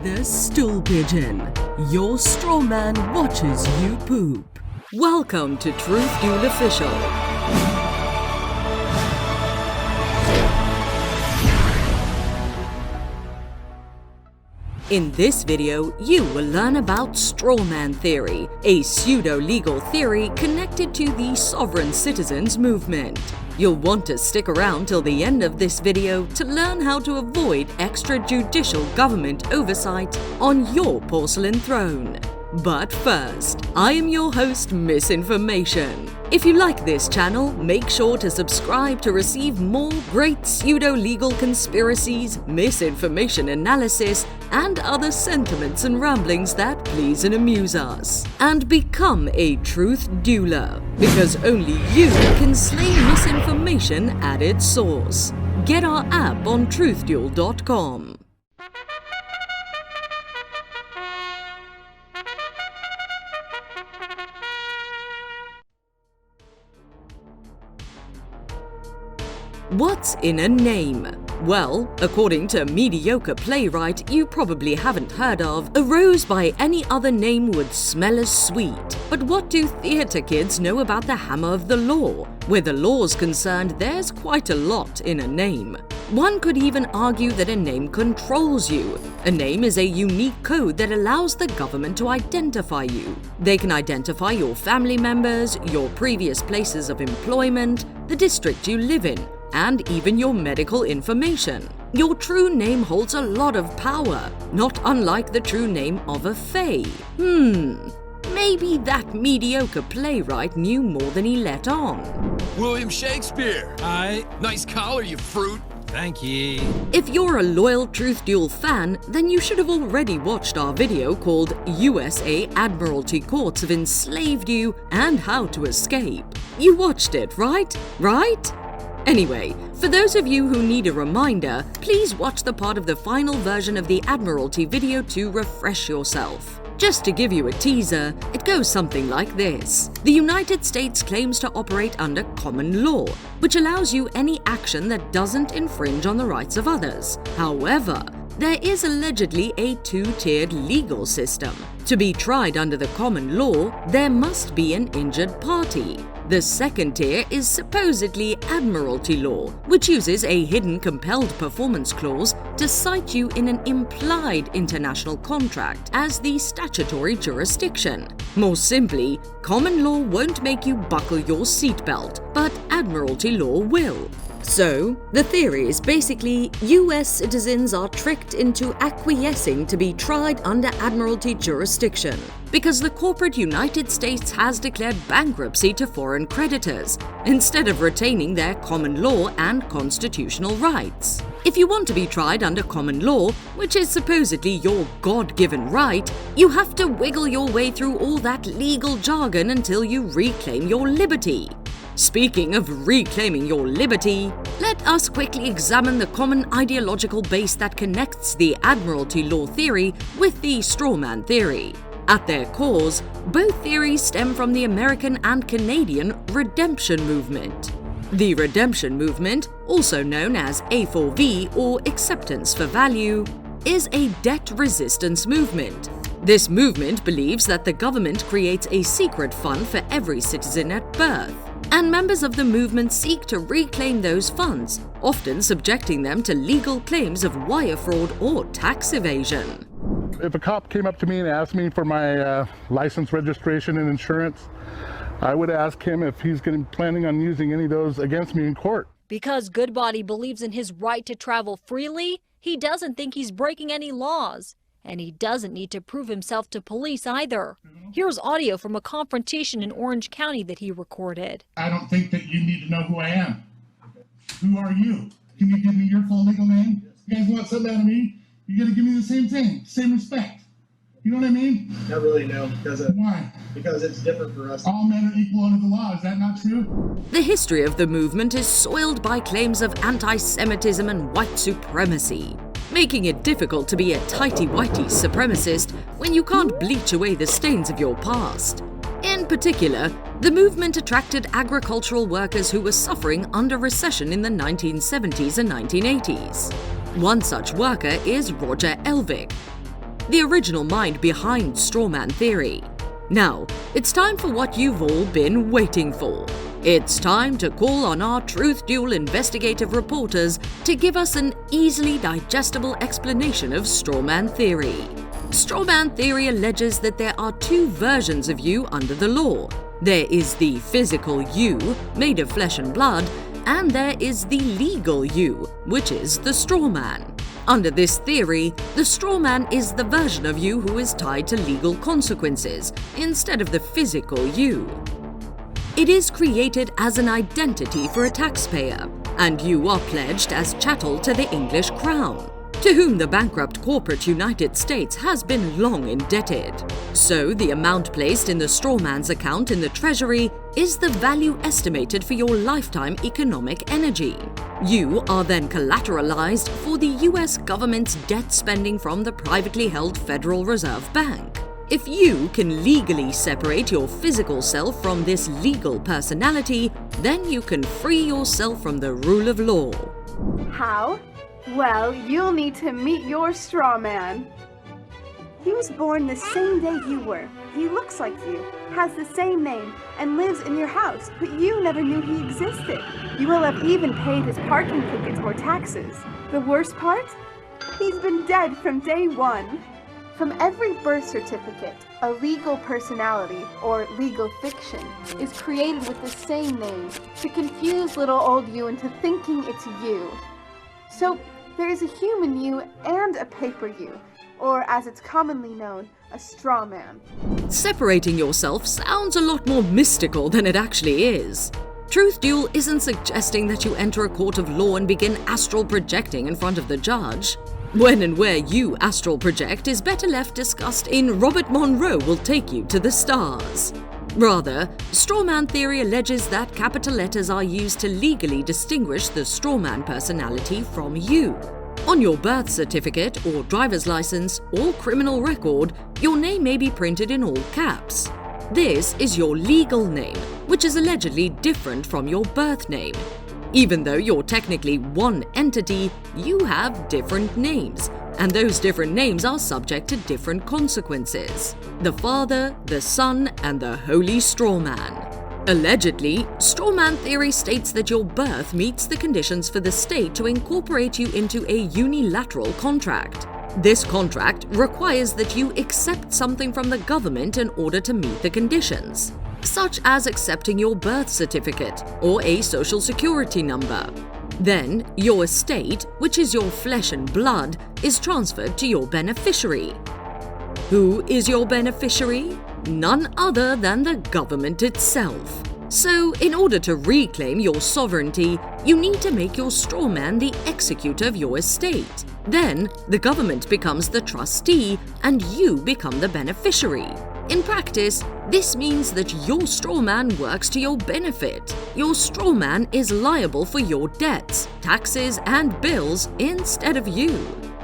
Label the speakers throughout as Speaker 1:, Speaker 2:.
Speaker 1: The Stool Pigeon. Your strawman watches you poop. Welcome to Truth Duel Official. In this video, you will learn about Strawman Theory, a pseudo-legal theory connected to the sovereign citizens movement. You'll want to stick around till the end of this video to learn how to avoid extrajudicial government oversight on your porcelain throne. But first, I am your host, Misinformation. If you like this channel, make sure to subscribe to receive more great pseudo-legal conspiracies, misinformation analysis, and other sentiments and ramblings that please and amuse us. And become a truth dueler, because only you can slay misinformation at its source. Get our app on truthduel.com. What's in a name? Well, according to a mediocre playwright you probably haven't heard of, a rose by any other name would smell as sweet. But what do theatre kids know about the hammer of the law? Where the law's concerned, there's quite a lot in a name. One could even argue that a name controls you. A name is a unique code that allows the government to identify you. They can identify your family members, your previous places of employment, the district you live in, and even your medical information. Your true name holds a lot of power, not unlike the true name of a fae. Maybe that mediocre playwright knew more than he let on.
Speaker 2: William Shakespeare!
Speaker 3: Aye.
Speaker 2: Nice collar, you fruit!
Speaker 3: Thank ye.
Speaker 1: If you're a loyal Truth Duel fan, then you should have already watched our video called USA Admiralty Courts have enslaved you and how to escape. You watched it, right? Right? Anyway, for those of you who need a reminder, please watch the part of the final version of the Admiralty video to refresh yourself. Just to give you a teaser, it goes something like this. The United States claims to operate under common law, which allows you any action that doesn't infringe on the rights of others. However, there is allegedly a two-tiered legal system. To be tried under the common law, there must be an injured party. The second tier is supposedly Admiralty Law, which uses a hidden compelled performance clause to cite you in an implied international contract as the statutory jurisdiction. More simply, common law won't make you buckle your seatbelt, but Admiralty Law will. So, the theory is basically US citizens are tricked into acquiescing to be tried under Admiralty jurisdiction because the corporate United States has declared bankruptcy to foreign creditors instead of retaining their common law and constitutional rights. If you want to be tried under common law, which is supposedly your God-given right, you have to wiggle your way through all that legal jargon until you reclaim your liberty. Speaking of reclaiming your liberty, let us quickly examine the common ideological base that connects the Admiralty Law theory with the Strawman Theory. At their cores, both theories stem from the American and Canadian redemption movement. The redemption movement, also known as A4V or Acceptance for Value, is a debt resistance movement. This movement believes that the government creates a secret fund for every citizen at birth, and members of the movement seek to reclaim those funds, often subjecting them to legal claims of wire fraud or tax evasion.
Speaker 4: If a cop came up to me and asked me for my license, registration, and insurance, I would ask him if he's planning on using any of those against me in court.
Speaker 5: Because Goodbody believes in his right to travel freely, he doesn't think he's breaking any laws. And he doesn't need to prove himself to police either. Here's audio from a confrontation in Orange County that he recorded.
Speaker 6: I don't think that you need to know who I am. Who are you? Can you give me your full legal name? You guys want something out of me? You gotta give me the same thing, same respect. You know what I mean?
Speaker 7: Not really, no.
Speaker 6: Why?
Speaker 7: Because it's different for us.
Speaker 6: All men are equal under the law, is that not true?
Speaker 1: The history of the movement is soiled by claims of anti-Semitism and white supremacy, making it difficult to be a tighty-whitey supremacist when you can't bleach away the stains of your past. In particular, the movement attracted agricultural workers who were suffering under recession in the 1970s and 1980s. One such worker is Roger Elvig. the original mind behind Strawman Theory. Now, it's time for what you've all been waiting for. It's time to call on our Truth Duel investigative reporters to give us an easily digestible explanation of Strawman Theory. Strawman Theory alleges that there are two versions of you under the law. There is the physical you, made of flesh and blood, and there is the legal you, which is the strawman. Under this theory, the strawman is the version of you who is tied to legal consequences, instead of the physical you. It is created as an identity for a taxpayer, and you are pledged as chattel to the English crown, to whom the bankrupt corporate United States has been long indebted. So the amount placed in the strawman's account in the Treasury is the value estimated for your lifetime economic energy. You are then collateralized for the US government's debt spending from the privately held Federal Reserve Bank. If you can legally separate your physical self from this legal personality, then you can free yourself from the rule of law.
Speaker 3: How? Well, you'll need to meet your straw man. He was born the same day you were. He looks like you, has the same name, and lives in your house, but you never knew he existed. You will have even paid his parking tickets or taxes. The worst part? He's been dead from day one. From every birth certificate, a legal personality, or legal fiction, is created with the same name to confuse little old you into thinking it's you. So, there is a human you and a paper you, or as it's commonly known, a straw man.
Speaker 1: Separating yourself sounds a lot more mystical than it actually is. Truth Duel isn't suggesting that you enter a court of law and begin astral projecting in front of the judge. When and where you astral project is better left discussed in Robert Monroe Will Take You to the Stars. Rather, Strawman Theory alleges that capital letters are used to legally distinguish the strawman personality from you. On your birth certificate or driver's license or criminal record, your name may be printed in all caps. This is your legal name, which is allegedly different from your birth name. Even though you're technically one entity, you have different names, and those different names are subject to different consequences. The Father, the Son, and the Holy Strawman. Allegedly, Strawman Theory states that your birth meets the conditions for the state to incorporate you into a unilateral contract. This contract requires that you accept something from the government in order to meet the conditions, such as accepting your birth certificate or a social security number. Then, your estate, which is your flesh and blood, is transferred to your beneficiary. Who is your beneficiary? None other than the government itself. So, in order to reclaim your sovereignty, you need to make your strawman the executor of your estate. Then, the government becomes the trustee and you become the beneficiary. In practice, this means that your strawman works to your benefit. Your strawman is liable for your debts, taxes, and bills instead of you.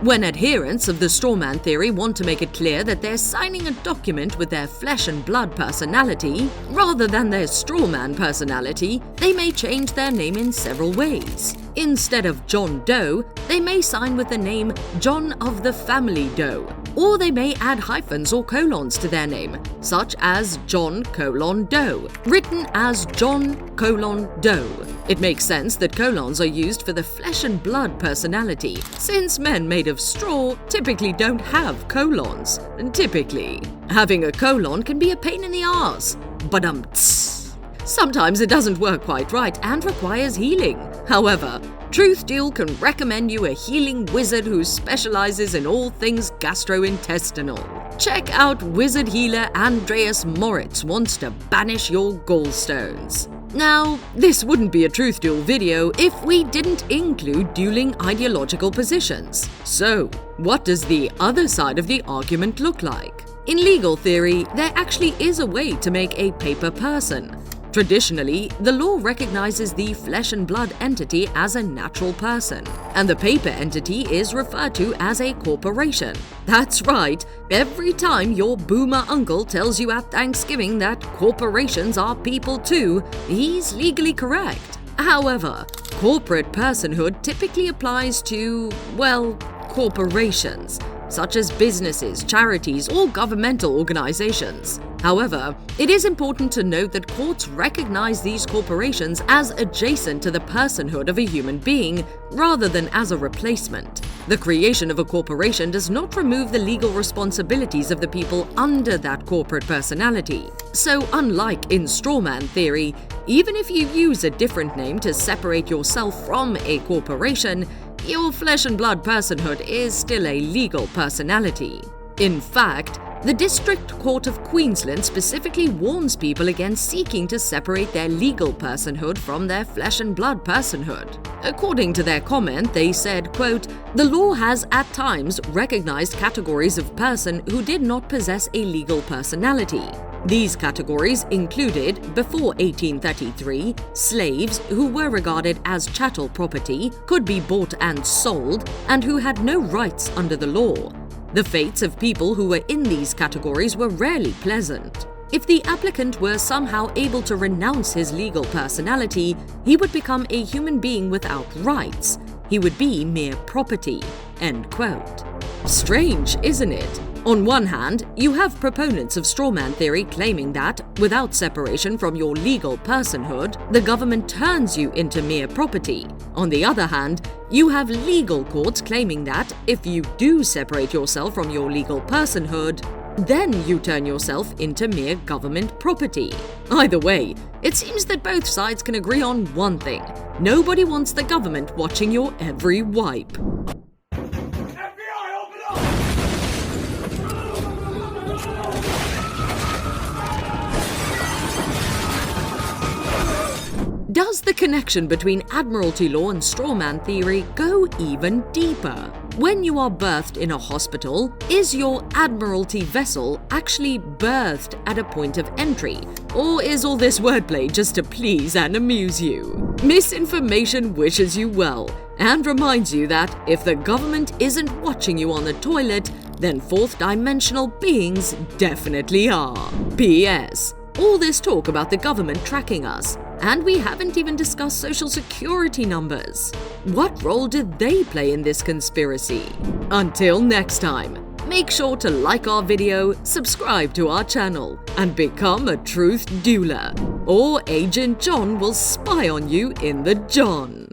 Speaker 1: When adherents of the Strawman Theory want to make it clear that they're signing a document with their flesh and blood personality rather than their strawman personality, they may change their name in several ways. Instead of John Doe, they may sign with the name John of the Family Doe, or they may add hyphens or colons to their name, such as John Doe, written as John Doe. It makes sense that colons are used for the flesh and blood personality, since men made of straw typically don't have colons. Typically. Having a colon can be a pain in the arse. But sometimes it doesn't work quite right and requires healing. However, Truth Duel can recommend you a healing wizard who specializes in all things gastrointestinal. Check out wizard healer Andreas Moritz wants to banish your gallstones. Now, this wouldn't be a Truth Duel video if we didn't include dueling ideological positions. So, what does the other side of the argument look like? In legal theory, there actually is a way to make a paper person. Traditionally, the law recognizes the flesh and blood entity as a natural person, and the paper entity is referred to as a corporation. That's right, every time your boomer uncle tells you at Thanksgiving that corporations are people too, he's legally correct. However, corporate personhood typically applies to, well, corporations. such as businesses, charities, or governmental organizations. However, it is important to note that courts recognize these corporations as adjacent to the personhood of a human being rather than as a replacement. The creation of a corporation does not remove the legal responsibilities of the people under that corporate personality. So, unlike in Strawman Theory, even if you use a different name to separate yourself from a corporation, your flesh and blood personhood is still a legal personality. In fact, the District Court of Queensland specifically warns people against seeking to separate their legal personhood from their flesh and blood personhood. According to their comment, they said, quote, "The law has at times recognized categories of person who did not possess a legal personality. These categories included, before 1833, slaves who were regarded as chattel property, could be bought and sold, and who had no rights under the law. The fates of people who were in these categories were rarely pleasant. If the applicant were somehow able to renounce his legal personality, he would become a human being without rights. He would be mere property." End quote. Strange, isn't it? On one hand, you have proponents of Strawman Theory claiming that, without separation from your legal personhood, the government turns you into mere property. On the other hand, you have legal courts claiming that, if you do separate yourself from your legal personhood, then you turn yourself into mere government property. Either way, it seems that both sides can agree on one thing: nobody wants the government watching your every wipe. Does the connection between Admiralty Law and Strawman Theory go even deeper? When you are birthed in a hospital, is your Admiralty vessel actually birthed at a point of entry? Or is all this wordplay just to please and amuse you? Misinformation wishes you well and reminds you that if the government isn't watching you on the toilet, then fourth-dimensional beings definitely are. P.S. All this talk about the government tracking us, and we haven't even discussed social security numbers. What role did they play in this conspiracy? Until next time, make sure to like our video, subscribe to our channel, and become a truth doula, or Agent John will spy on you in the John.